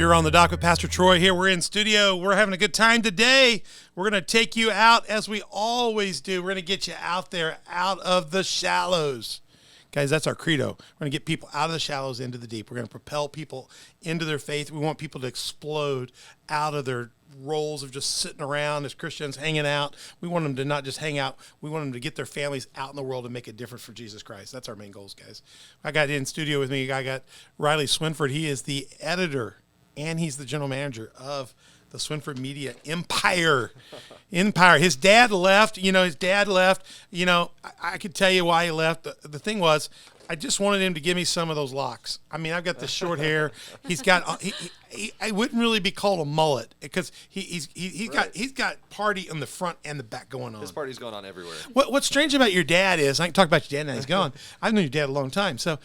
You're on the dock with Pastor Troy here. We're in studio. We're having a good time today. We're going to take you out as we always do. We're going to get you out there, out of the shallows. Guys, that's our credo. We're going to get people out of the shallows into the deep. We're going to propel people into their faith. We want people to explode out of their roles of just sitting around as Christians, hanging out. We want them to not just hang out. We want them to get their families out in the world and make a difference for Jesus Christ. That's our main goals, guys. I got in studio with me. I got Riley Swinford. He is the editor and he's the general manager of the Swinford Media Empire. His dad left. I could tell you why he left. The thing was, I just wanted him to give me some of those locks. I mean, I've got this short hair. He's got. I wouldn't really be called a mullet because he's got party on the front and the back going on. His party's going on everywhere. What's strange about your dad is I can talk about your dad now. He's gone. I've known your dad a long time, so.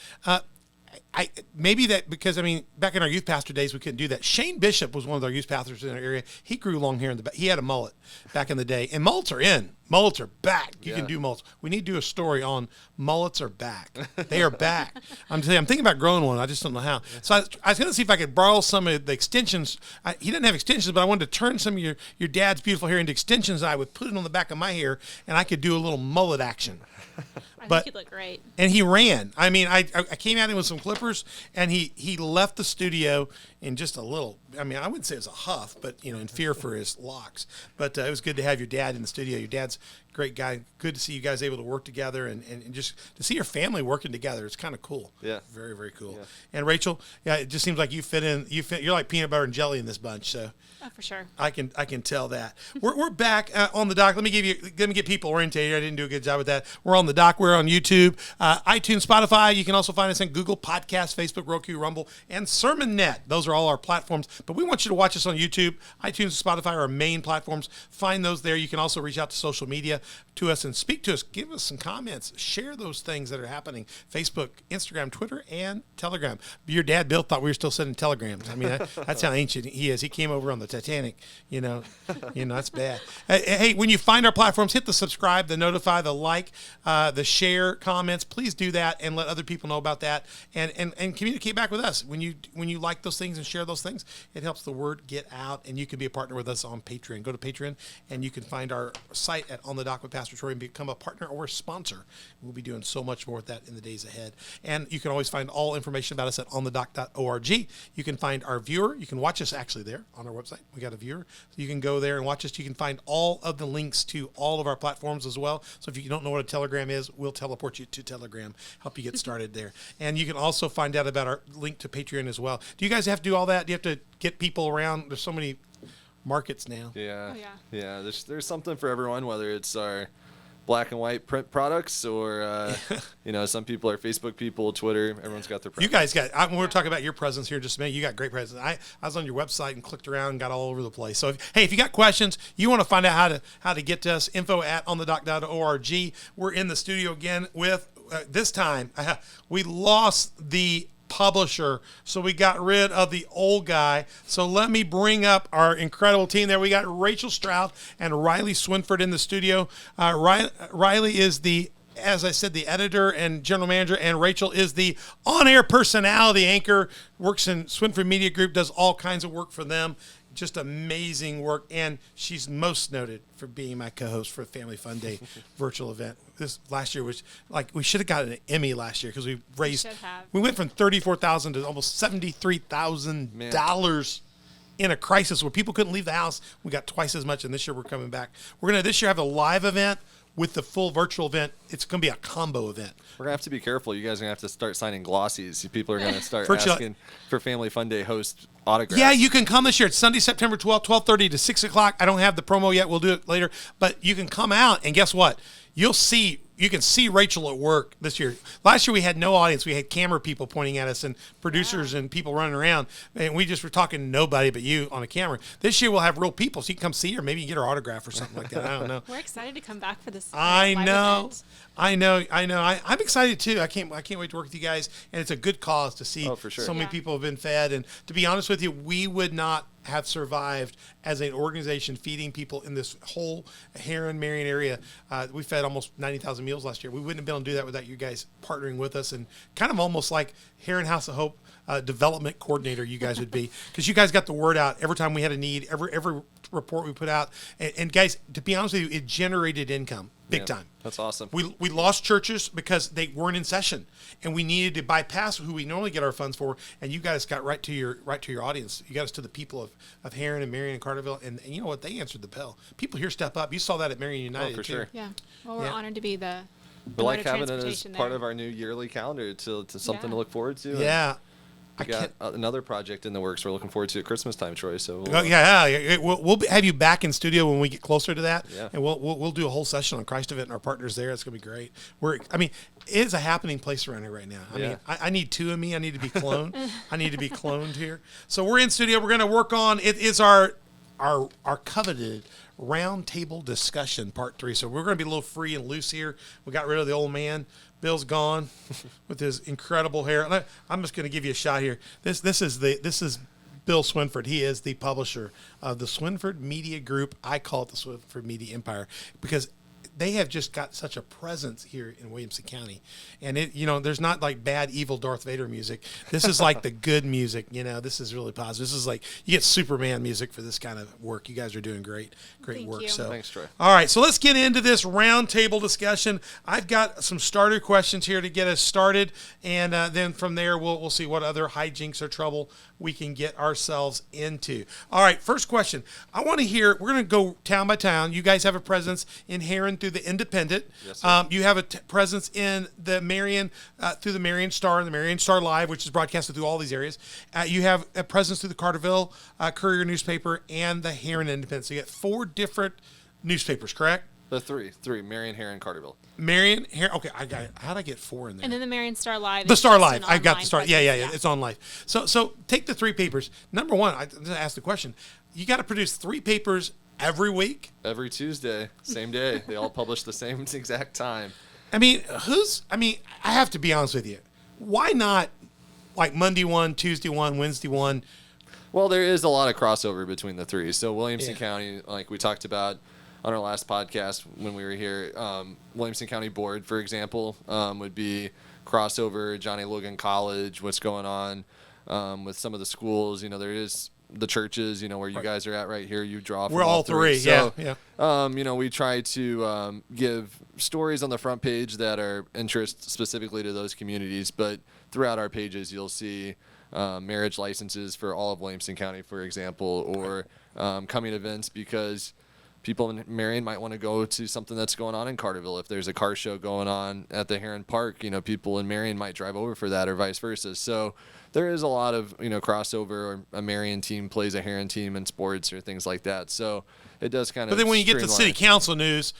Maybe that because, back in our youth pastor days, we couldn't do that. Shane Bishop was one of our youth pastors in our area. He grew long hair in the back. He had a mullet back in the day. And mullets are in. Mullets are back. You can do mullets. We need to do a story on mullets are back. They are back. I'm thinking about growing one. I just don't know how. So I was going to see if I could borrow some of the extensions. He didn't have extensions, but I wanted to turn some of your dad's beautiful hair into extensions. I would put it on the back of my hair, and I could do a little mullet action. I think you'd look great. And he ran. I came at him with some clippers, and he left the studio in just a little. I wouldn't say it was a huff, but in fear for his locks. But it was good to have your dad in the studio. Your dad's a great guy. Good to see you guys able to work together and just to see your family working together. It's kind of cool. Yeah. Very, very cool. Yeah. And Rachel, it just seems like you fit in. You're like peanut butter and jelly in this bunch. So. Oh, for sure. I can tell that. We're back on the dock. Let me get people orientated. I didn't do a good job with that. We're on the dock. We're on YouTube, iTunes, Spotify. You can also find us on Google Podcasts, Facebook, Roku, Rumble, and SermonNet. Those are all our platforms. But we want you to watch us on YouTube. iTunes and Spotify are our main platforms. Find those there. You can also reach out to social media to us and speak to us. Give us some comments. Share those things that are happening. Facebook, Instagram, Twitter, and Telegram. Your dad, Bill, thought we were still sending telegrams. That's how ancient he is. He came over on the Titanic. That's bad. Hey, when you find our platforms, hit the subscribe, the notify, the like, the share, comments. Please do that and let other people know about that and communicate back with us. When you like those things and share those things, it helps the word get out, and you can be a partner with us on Patreon. Go to Patreon, and you can find our site at On the Dock with Pastor Troy and become a partner or a sponsor. We'll be doing so much more with that in the days ahead. And you can always find all information about us at onthedock.org. You can find our viewer. You can watch us actually there on our website. We got a viewer. So you can go there and watch us. You can find all of the links to all of our platforms as well. So if you don't know what a Telegram is, we'll teleport you to Telegram, help you get started there. And you can also find out about our link to Patreon as well. Do you guys have to do all that? Do you have to get people around? There's so many markets now. Yeah. Oh, yeah. Yeah. There's something for everyone, whether it's our black and white print products or, some people are Facebook people, Twitter. Everyone's got their preference. You guys got, we're talking about your presence here in just a minute. You got great presence. I was on your website and clicked around and got all over the place. So, if you got questions, you want to find out how to get to us, info@onthedock.org. We're in the studio again with, this time, we lost the publisher, so we got rid of the old guy. So let me bring up our incredible team there. We got Rachel Stroud and Riley Swinford in the studio. Riley is as I said, the editor and general manager, and Rachel is the on-air personality anchor, works in Swinford Media Group, does all kinds of work for them. Just amazing work, and she's most noted for being my co-host for Family Fun Day virtual event. This last year was we should have gotten an Emmy last year because we went from $34,000 to almost $73,000 in a crisis where people couldn't leave the house. We got twice as much, and this year we're coming back. We're gonna this year have a live event with the full virtual event. It's going to be a combo event. We're going to have to be careful. You guys are going to have to start signing glossies. People are going to start asking for Family Fun Day host autographs. Yeah, you can come this year. It's Sunday, September 12th, 12:30 to 6 o'clock. I don't have the promo yet. We'll do it later. But you can come out, and guess what? You can see Rachel at work this year. Last year we had no audience. We had camera people pointing at us and producers and people running around. And we just were talking to nobody but you on a camera. This year we'll have real people, so you can come see her. Maybe you get her autograph or something like that. I don't know. We're excited to come back for this. I know. Event. I know. I'm excited too. I can't wait to work with you guys. And it's a good cause to see for sure. so many people have been fed. And to be honest with you, we would not have survived as an organization feeding people in this whole Heron, Marion area. We fed almost 90,000 meals last year. We wouldn't have been able to do that without you guys partnering with us, and kind of almost like Heron House of Hope development coordinator you guys would be, because you guys got the word out every time we had a need, every report we put out. And guys, to be honest with you, it generated income big time. That's awesome. We lost churches because they weren't in session, and we needed to bypass who we normally get our funds for. And you guys got right to your audience. You got us to the people of Heron and Marion and Carterville, and you know what? They answered the bell. People here step up. You saw that at Marion United for too. sure. Yeah. Well, we're honored to be the We like mode of having it as transportation part there. of our new yearly calendar to something to look forward to. Yeah. We got another project in the works we're looking forward to at Christmas time, Troy. So we'll have you back in studio when we get closer to that, Yeah. and we'll do a whole session on Christ Event and our partners there. It's gonna be great. It is a happening place around here right now. I mean, I need two of me. I need to be cloned. I need to be cloned here. So we're in studio. We're gonna work on it. Is our coveted round table discussion part 3. So we're gonna be a little free and loose here. We got rid of the old man. Bill's gone with his incredible hair. I'm just going to give you a shot here. This is Bill Swinford. He is the publisher of the Swinford Media Group. I call it the Swinford Media Empire because they have just got such a presence here in Williamson County. And there's not like bad, evil Darth Vader music. This is like the good music. This is really positive. This is like, you get Superman music for this kind of work. You guys are doing great Thank work. you. So, thanks, Troy. all right, so let's get into this round table discussion. I've got some starter questions here to get us started, and then from there we'll see what other hijinks or trouble we can get ourselves into. All right, first question. I want to hear, we're going to go town by town. You guys have a presence in Heron through the Independent. Yes, sir. You have a presence in the Marion through the Marion Star and the Marion Star Live, which is broadcasted through all these areas. You have a presence through the Carterville Courier newspaper and the Heron Independent. So you get 4 different newspapers, correct? The three, Marion, Heron, Carterville. Marion, Heron. Okay, I got it. How'd I get 4 in there? And then the Marion Star Live. The is Star just Live. an I've got the online Star. presence, Yeah. It's on live. So take the 3 papers. Number one, I just asked the question. You got to produce 3 papers every week. Every Tuesday, same day. They all publish the same exact time. I have to be honest with you. Why not like Monday one, Tuesday one, Wednesday one? Well, there is a lot of crossover between the 3. So Williamson Yeah. County, like we talked about on our last podcast when we were here, Williamson County Board, for example, would be crossover, Johnny Logan College, what's going on with some of the schools. There is the churches, where you guys are at right here. You draw from We're all 3. So, yeah. we try to give stories on the front page that are interest specifically to those communities, but throughout our pages, you'll see marriage licenses for all of Williamson County, for example, or coming events because people in Marion might want to go to something that's going on in Carterville. If there's a car show going on at the Heron Park, people in Marion might drive over for that or vice versa. So there is a lot of, crossover, or a Marion team plays a Heron team in sports or things like that. So it does kind of. But then when you get the streamline. city council news,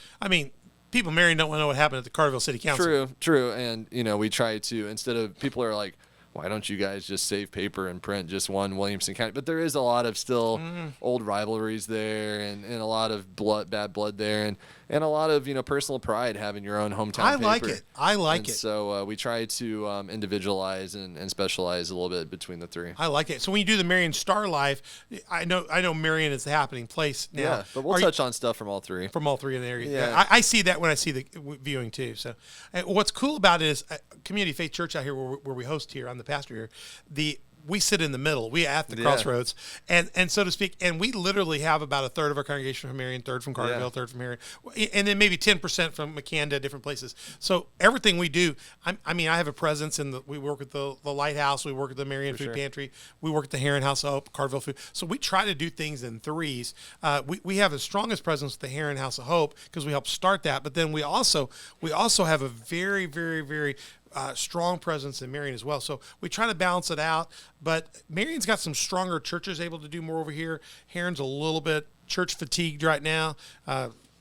people in Marion don't want to know what happened at the Carterville City Council. True. And, we try to, instead of, people are like, why don't you guys just save paper and print just one Williamson County? But there is a lot of still old rivalries there and a lot of bad blood there and a lot of, personal pride having your own hometown paper. I like it. So we try to individualize and specialize a little bit between the 3. I like it. So when you do the Marion Star Live, I know Marion is the happening place now. Yeah, but we'll touch on stuff from all 3. From all 3 in the area. Yeah. I see that when I see the viewing too. So what's cool about it is Community Faith Church out here where we host here, I'm the pastor here, we sit in the middle. We at the crossroads, and so to speak, and we literally have about a third of our congregation from Marion, third from Carterville, third from Marion, and then maybe 10% from McCanda, different places. So everything we do, I have a presence in we work with the Lighthouse, we work at the Marion Food Pantry, we work at the Heron House of Hope, Carterville Food. So we try to do things in 3s. We have the strongest presence with the Heron House of Hope because we helped start that, but then we also have a very, very, very strong presence in Marion as well. So we try to balance it out, but Marion's got some stronger churches able to do more over here. Heron's a little bit church fatigued right now,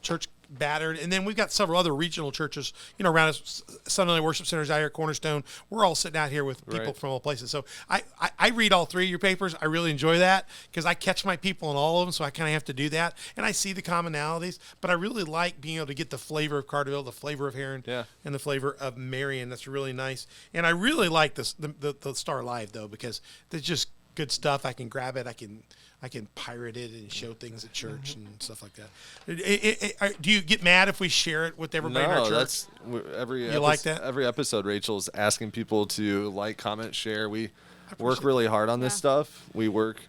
church battered. And then we've got several other regional churches, around us, Sunday worship centers out here, Cornerstone. We're all sitting out here with people from all places. So I read all 3 of your papers. I really enjoy that because I catch my people in all of them. So I kind of have to do that. And I see the commonalities, but I really like being able to get the flavor of Carterville, the flavor of Heron, and the flavor of Marion. That's really nice. And I really like the Star Live though, because there's just good stuff. I can grab it. I can pirate it and show things at church and stuff like that. Do you get mad if we share it with everybody in our church? Like that? Every episode, Rachel's asking people to like, comment, share. We work really hard on this stuff. We work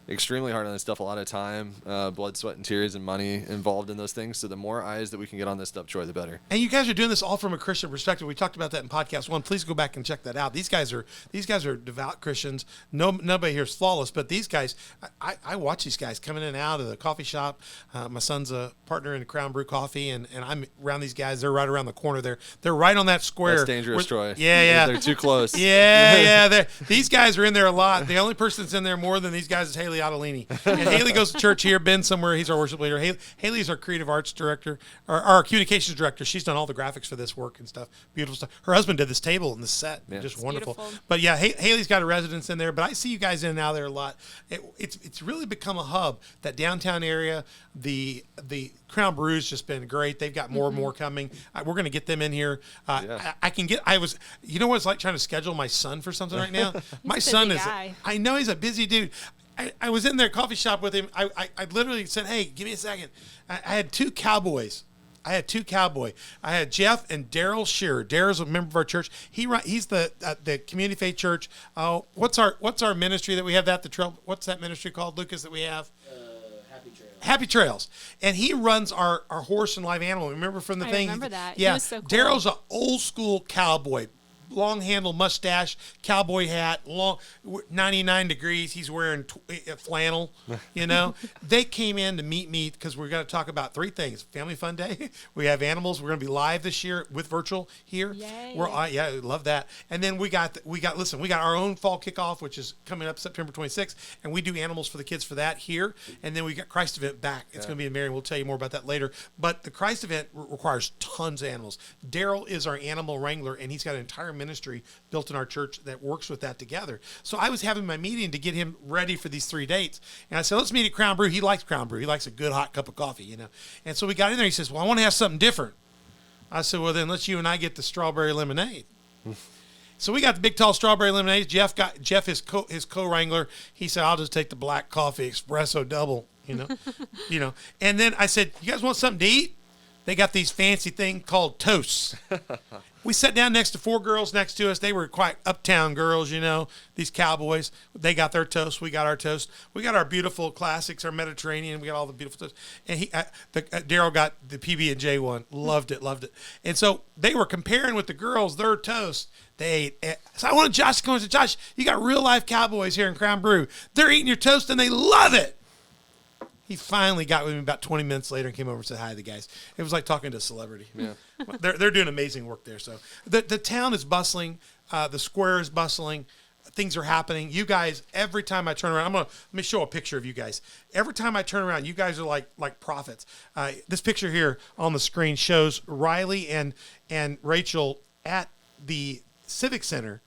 extremely hard on this stuff, a lot of time, blood, sweat, and tears, and money involved in those things. So the more eyes that we can get on this stuff, Troy, the better. And you guys are doing this all from a Christian perspective. We talked about that in podcast 1. Please go back and check that out. These guys are devout Christians. Nobody here is flawless, but these guys, I watch these guys coming in and out of the coffee shop. My son's a partner in Crown Brew Coffee, and I'm around these guys. They're right around the corner there. They're right on that square. That's dangerous, Troy. Yeah. They're too close. Yeah. These guys are in there a lot. The only person that's in there more than these guys is Haley Ottolini. And Haley goes to church here. Ben's somewhere. He's our worship leader. Haley's our creative arts director, or our communications director. She's done all the graphics for this work and stuff. Beautiful stuff. Her husband did this table and the set. Yeah. Just wonderful. Beautiful. But yeah, Haley's got a residence in there. But I see you guys in and out there a lot. It's really become a hub. That downtown area, the Crown Brew's just been great. They've got more and more coming. We're going to get them in here. You know what it's like trying to schedule my son for something right now? My son is, I know he's a busy dude. I was in their coffee shop with him. I literally said, hey, give me a second. I had two cowboys. I had Jeff and Daryl Shearer. Daryl's a member of our church. He's the Community Faith Church. What's our ministry that we have what's that ministry called, Lucas, that we have? Happy Trails. And he runs our horse and live animal. Remember from the thing? I remember that. Yeah. He was so cool. Daryl's an old school cowboy. Long handle mustache, cowboy hat, 99 degrees. He's wearing flannel, They came in to meet me because we're going to talk about 3 things. Family Fun Day. We have animals. We're going to be live this year with virtual here. Yay. We love that. And then we got our own fall kickoff, which is coming up September 26th. And we do animals for the kids for that here. And then we got Christ event back. It's going to be in Marion. We'll tell you more about that later. But the Christ event requires tons of animals. Daryl is our animal wrangler, and he's got an entire ministry built in our church that works with that together. So I was having my meeting to get him ready for these 3 dates. And I said, let's meet at Crown Brew. He likes Crown Brew. He likes a good hot cup of coffee, And so we got in there. He says, well, I want to have something different. I said, well, then let's you and I get the strawberry lemonade. So we got the big, tall strawberry lemonade. Jeff, his co-wrangler. He said, I'll just take the black coffee espresso double, And then I said, you guys want something to eat? They got these fancy things called toasts. We sat down next to 4 girls next to us. They were quite uptown girls, these cowboys. They got their toast. We got our toast. We got our beautiful classics, our Mediterranean. We got all the beautiful toast. And Daryl got the PB&J one. Loved it. And so they were comparing with the girls their toast. They ate. So I wanted Josh to come and say, Josh, you got real life cowboys here in Crown Brew. They're eating your toast and they love it. He finally got with me about 20 minutes later and came over and said hi to the guys. It was like talking to a celebrity. Yeah. They're doing amazing work there. So the town is bustling. The square is bustling. Things are happening. You guys, every time I turn around, let me show a picture of you guys. Every time I turn around, you guys are like prophets. This picture here on the screen shows Riley and Rachel at the Civic Center.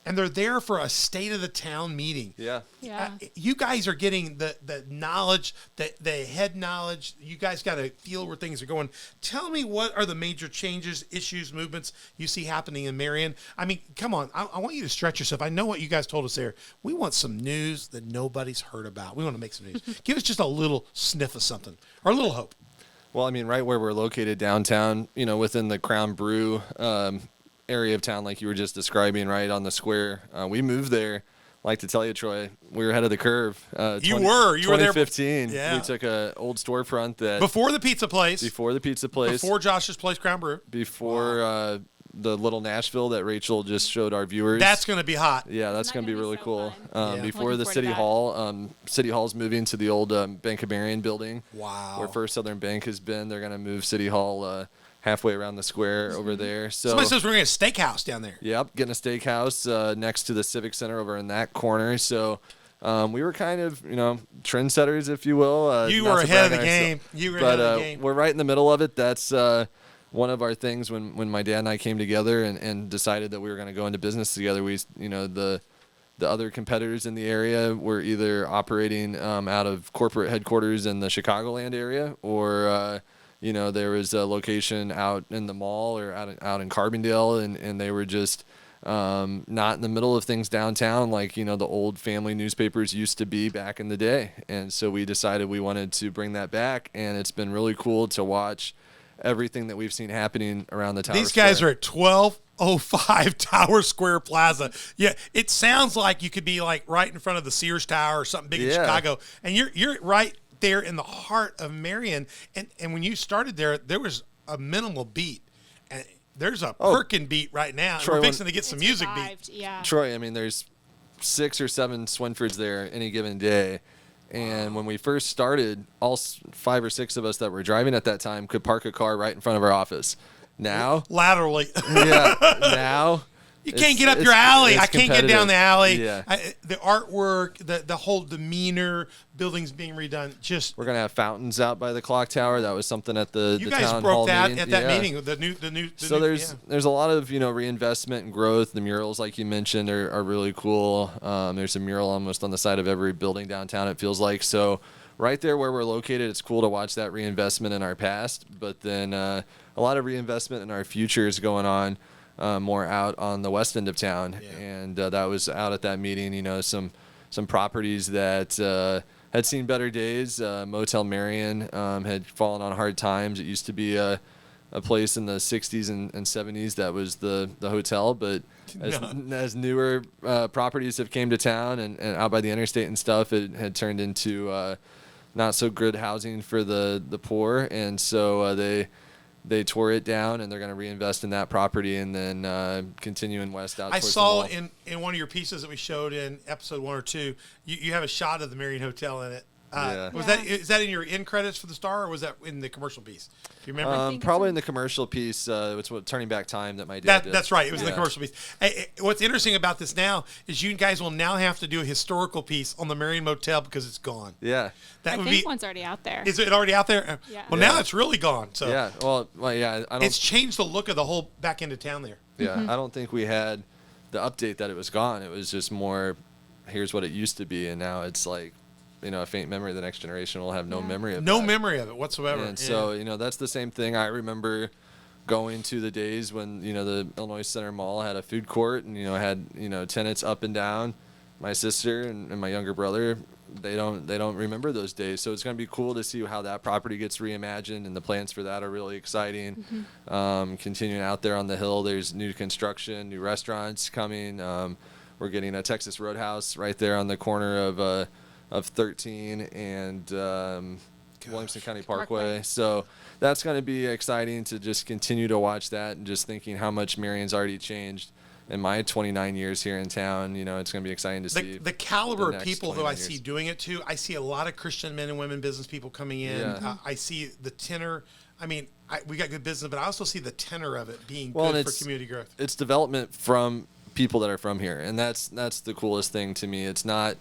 And they're there for a state of the town meeting. Yeah. You guys are getting the knowledge, the head knowledge. You guys got to feel where things are going. Tell me, what are the major changes, issues, movements you see happening in Marion? I mean, come on. I want you to stretch yourself. I know what you guys told us there. We want some news that nobody's heard about. We want to make some news. Give us just a little sniff of something, or a little hope. Well, I mean, right where we're located downtown, within the Crown Brew area of town, like you were just describing, right on the square. We moved there. Like to tell you, Troy, we were ahead of the curve. You were there. 2015. Yeah. We took an old storefront that before the pizza place, before Josh's place, Crown Brew, before the little Nashville that Rachel just showed our viewers. That's going to be hot. Yeah, that's going to be really cool. Before the City Hall's moving to the old Bank of Marion building. Wow. Where First Southern Bank has been. They're going to move City Hall halfway around the square over there. So somebody says we're going to get a steakhouse down there. Yep, getting a steakhouse next to the Civic Center over in that corner. So we were kind of, trendsetters, if you will. You were ahead of the game. We're right in the middle of it. That's one of our things when my dad and I came together and decided that we were going to go into business together. We, the other competitors in the area were either operating out of corporate headquarters in the Chicagoland area, or there was a location out in the mall or out in Carbondale, and they were just not in the middle of things downtown like, the old family newspapers used to be back in the day. And so we decided we wanted to bring that back, and it's been really cool to watch everything that we've seen happening around the Tower These guys Square. are at 1205 Tower Square Plaza. Yeah, it sounds like you could be like right in front of the Sears Tower or something big in Chicago, and you're right there in the heart of Marion. And when you started there was a minimal beat, and there's a Perkin beat right now. Troy, we're fixing to get some music revived, beat. Yeah. Troy, there's 6 or 7 Swinfords there any given day. And when we first started, all 5 or 6 of us that were driving at that time could park a car right in front of our office. Now, Laterally. now you can't get up your alley. I can't get down the alley. Yeah. The artwork, the whole demeanor, buildings being redone. Just we're gonna have fountains out by the clock tower. That was something at the you the guys town broke hall that meeting. at that meeting. The new. So there's a lot of reinvestment and growth. The murals, like you mentioned, are really cool. There's a mural almost on the side of every building downtown. It feels like so. Right there where we're located, it's cool to watch that reinvestment in our past, but then a lot of reinvestment in our future is going on more out on the west end of town. Yeah. And that was out at that meeting, some properties that had seen better days. Motel Marion had fallen on hard times. It used to be a place in the 60s and 70s that was the hotel, but as newer properties have came to town and out by the interstate and stuff, it had turned into not so good housing for the poor, and so they tore it down, and they're going to reinvest in that property and then continuing west out. I towards saw the mall. in one of your pieces that we showed in episode 1 or 2, you have a shot of the Marion Hotel in it. Is that in your end credits for the Star, or was that in the commercial piece? Do you remember? Probably in the commercial piece. It's what Turning Back Time that my dad did. That's right. It was in the commercial piece. What's interesting about this now is you guys will now have to do a historical piece on the Marion Motel because it's gone. Yeah. That I would think be. one's already out there. Is it already out there? Yeah. Well, now it's really gone. So Yeah. Well, yeah. I don't. it's changed the look of the whole back end of town there. Yeah. I don't think we had the update that it was gone. It was just more, here's what it used to be, and now it's like, a faint memory. The next generation will have no memory of No that. memory of it whatsoever. And so, that's the same thing. I remember going to the days when, the Illinois Center Mall had a food court and, had, tenants up and down. My sister and my younger brother, they don't remember those days. So it's going to be cool to see how that property gets reimagined, and the plans for that are really exciting. Continuing out there on the hill, there's new construction, new restaurants coming. We're getting a Texas Roadhouse right there on the corner of 13 and Williamson County Parkway. So that's going to be exciting to just continue to watch that, and just thinking how much Marion's already changed in my 29 years here in town. It's going to be exciting to see the caliber of next people who 29 I see years. doing it too. I see a lot of Christian men and women business people coming in. Yeah. I see the tenor. I mean, we got good business, but I also see the tenor of it being Well, good and for community growth. It's development from people that are from here, and that's the coolest thing to me. It's not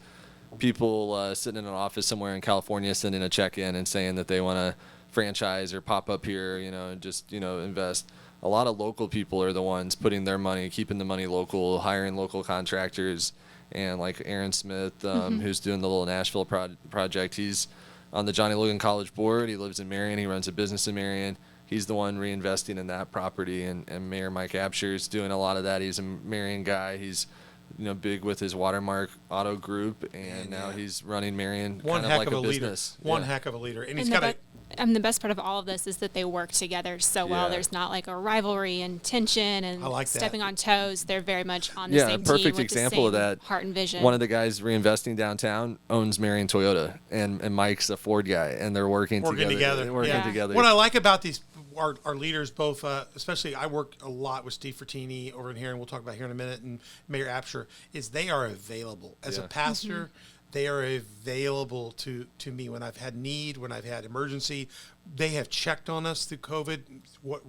people sitting in an office somewhere in California sending a check in and saying that they want to franchise or pop up here, and just invest. A lot of local people are the ones putting their money, keeping the money local, hiring local contractors, and like Aaron Smith, who's doing the little Nashville project. He's on the Johnny Logan College board. He lives in Marion. He runs a business in Marion. He's the one reinvesting in that property, and Mayor Mike Absher is doing a lot of that. He's a Marion guy. He's big with his Watermark Auto Group, and now he's running Marion One kind heck like of a leader. business. One Yeah. heck of a leader, and And he's got a. the best part of all of this is that they work together so well. Yeah. There's not like a rivalry and tension and I like that. stepping on toes. They're very much on the Yeah, same a perfect team with example the of same that. heart and vision. One of the guys reinvesting downtown owns Marion Toyota, and Mike's a Ford guy, and they're working together. Working Yeah. together. What I like about these our leaders, both, especially I work a lot with Steve Fertini over in here, and we'll talk about here in a minute, and Mayor Absher, is they are available. As a Yeah. pastor, they are available to me when I've had need, when I've had emergency. They have checked on us through COVID, what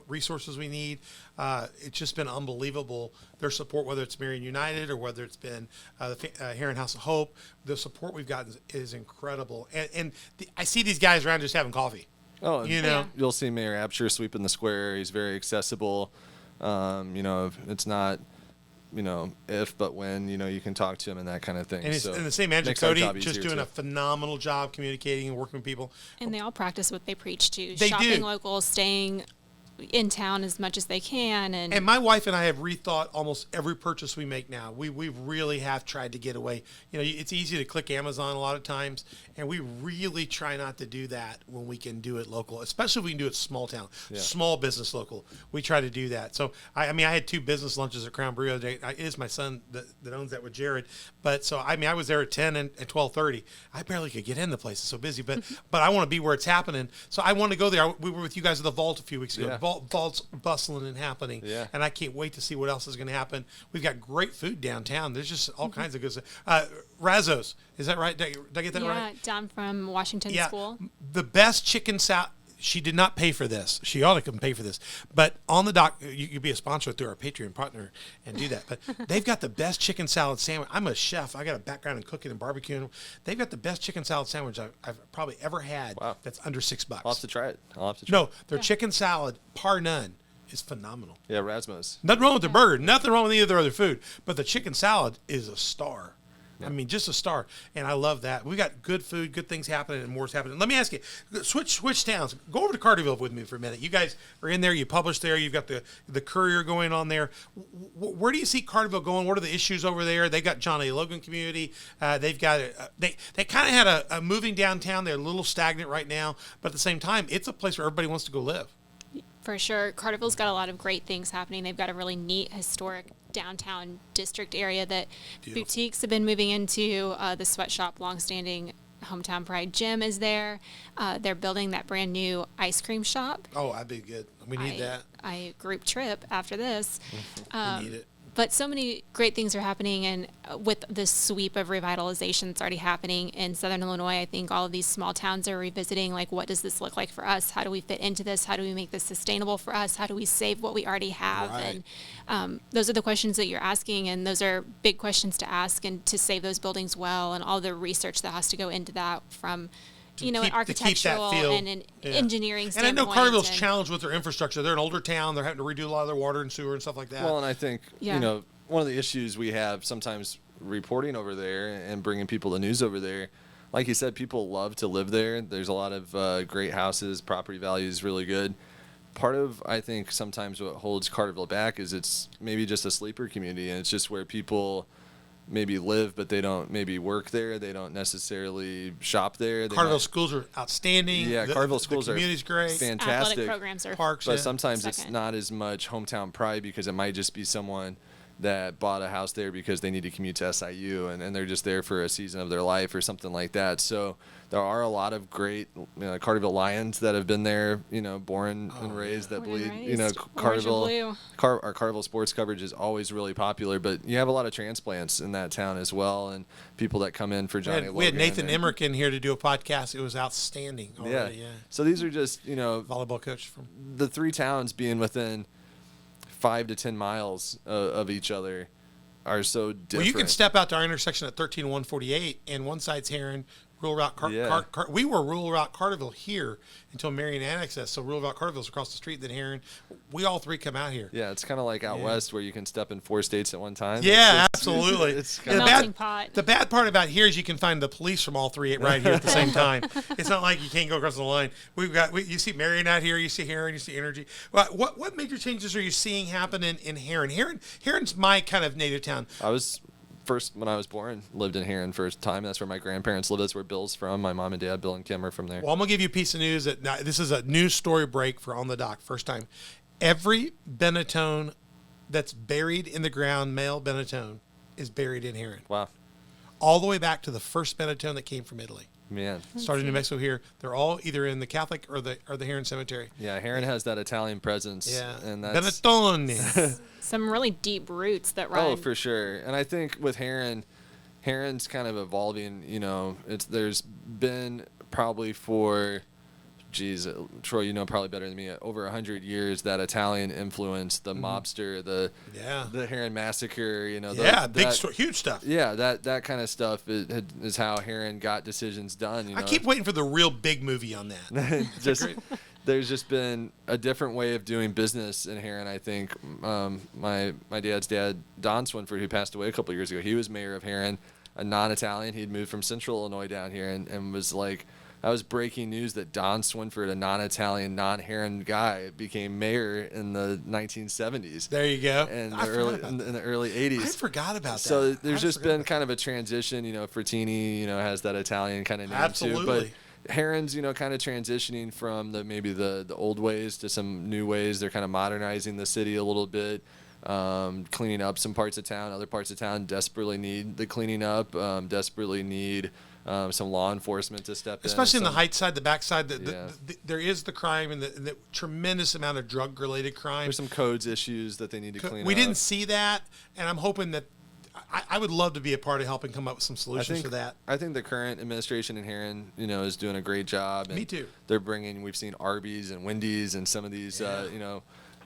resources we need. It's just been unbelievable, their support, whether it's Marion United or whether it's been the Heron House of Hope. The support we've gotten is incredible. And I see these guys around just having coffee. Oh, You know? you'll see Mayor Absher sweeping the square. He's very accessible. It's not, if but when, you can talk to him and that kind of thing. And, So and the same Andrew makes our Cody job just easier, doing too. a phenomenal job communicating and working with people. And they all practice what they preach to. They Shopping do. local, staying in town as much as they can. And my wife and I have rethought almost every purchase we make now. We really have tried to get away. It's easy to click Amazon a lot of times, and we really try not to do that when we can do it local, especially if we can do it small town, small business local. We try to do that. So, I had 2 business lunches at Crown Brew the other day. It is my son that owns that with Jared. But so, I was there at 10 and at 12:30. I barely could get in the place. It's so busy. But I want to be where it's happening. So I want to go there. We were with you guys at the Vault a few weeks ago. Yeah. Vault's bustling and happening. Yeah. And I can't wait to see what else is going to happen. We've got great food downtown. There's just all kinds of good stuff. Razzo's, is that right? Did I get that right? Yeah, down from Washington School. The best chicken salad. She did not pay for this. She ought to come pay for this. But on the dock, you could be a sponsor through our Patreon partner and do that. But they've got the best chicken salad sandwich. I'm a chef. I got a background in cooking and barbecuing. They've got the best chicken salad sandwich I've probably ever had. Wow. That's under $6. I'll have to try it. No, their chicken salad, par none, is phenomenal. Yeah, Rasmus. Nothing wrong with the burger. Nothing wrong with any of their other food. But the chicken salad is a star. Yeah. I mean, just a star. And I love that. We got good food, good things happening, and more's happening. Let me ask you, switch towns. Go over to Carterville with me for a minute. You guys are in there. You publish there. You've got the Courier going on there. Where do you see Carterville going? What are the issues over there? They got John A. Logan community. They've got they kind of had a moving downtown. They're a little stagnant right now, but at the same time, it's a place where everybody wants to go live. For sure. Carterville's got a lot of great things happening. They've got a really neat historic downtown district area that Beautiful. boutiques have been moving into. The sweatshop, longstanding Hometown Pride Gym is there. They're building that brand new ice cream shop. Oh, that'd be good. We need that. I group trip after this. We need it. But so many great things are happening, and with the sweep of revitalization that's already happening in Southern Illinois, I think all of these small towns are revisiting, like, what does this look like for us? How do we fit into this? How do we make this sustainable for us? How do we save what we already have? Right. And those are the questions that you're asking, and those are big questions to ask and to save those buildings well, and all the research that has to go into that from an architectural and an engineering standpoint. And I know Carterville's challenged with their infrastructure. They're an older town. They're having to redo a lot of their water and sewer and stuff like that. Well, and I think, one of the issues we have sometimes reporting over there and bringing people the news over there, like you said, people love to live there. There's a lot of great houses. Property value is really good. Part of, I think, sometimes what holds Carterville back is it's maybe just a sleeper community, and it's just where people maybe live, but they don't maybe work there. They don't necessarily shop there. Carterville schools are outstanding. Yeah, Carterville schools the community's great. Fantastic. Athletic programs are Parks, but sometimes second. it's not as much hometown pride because it might just be someone that bought a house there because they need to commute to SIU and they're just there for a season of their life or something like that. So there are a lot of great Carterville Lions that have been there, born and raised that Born and bleed. raised. Carterville, Orange and our Carterville sports coverage is always really popular, but you have a lot of transplants in that town as well, and people that come in for Johnny Logan. We had Nathan Emery in here to do a podcast. It was outstanding already. Yeah. So these are just, volleyball coach from the 3 towns being within 5 to 10 miles of each other are so different. Well, you can step out to our intersection at 13 and 148, and one side's Heron, Rural Route we were Rural Route Carterville here until Marion annexed us. So Rural Route Carterville's across the street, then Heron. We all 3 come out here. Yeah, it's kind of like out west where you can step in 4 states at one time. Yeah, absolutely. It's a melting pot. The bad part about here is you can find the police from all 3 right here at the same time. It's not like you can't go across the line. You see Marion out here, you see Heron, you see Energy. Well, what major changes are you seeing happen in Heron? Heron's my kind of native town. When I was born, lived in Heron for a time. That's where my grandparents lived. That's where Bill's from. My mom and dad, Bill and Kim, are from there. Well, I'm going to give you a piece of news that this is a news story break for On the Dock. First time. Every Benetton that's buried in the ground, male Benetton, is buried in Heron. Wow. All the way back to the first Benetton that came from Italy. Man. Started in New Mexico here. They're all either in the Catholic or the Heron Cemetery. Yeah, Heron has that Italian presence. Yeah. And that's Benetton. some really deep roots that run. Oh, for sure. And I think with Heron's kind of evolving, there's been probably for, Troy, probably better than me, over 100 years, that Italian influence, the mobster, the Heron massacre, huge stuff. Yeah, that kind of stuff is how Heron got decisions done. I keep waiting for the real big movie on that. There's just been a different way of doing business in Heron, I think. My dad's dad, Don Swinford, who passed away a couple of years ago, he was mayor of Heron, a non-Italian. He'd moved from Central Illinois down here and was like that was breaking news that Don Swinford, a non-Italian, non-Heron guy, became mayor in the 1970s. There you go. In the early 80s. I forgot about that. So there's just been kind of a transition. Frattini, has that Italian kind of name Absolutely. too. But Heron's, kind of transitioning from maybe the old ways to some new ways. They're kind of modernizing the city a little bit. Cleaning up some parts of town. Other parts of town desperately need the cleaning up, desperately need some law enforcement to step in. Especially in the Heights side, the back side, there is the crime and the tremendous amount of drug-related crime. There's some codes issues that they need to clean up. We didn't see that, and I'm hoping that I would love to be a part of helping come up with some solutions for that. I think the current administration in Heron, is doing a great job. And Me too. We've seen Arby's and Wendy's and some of these,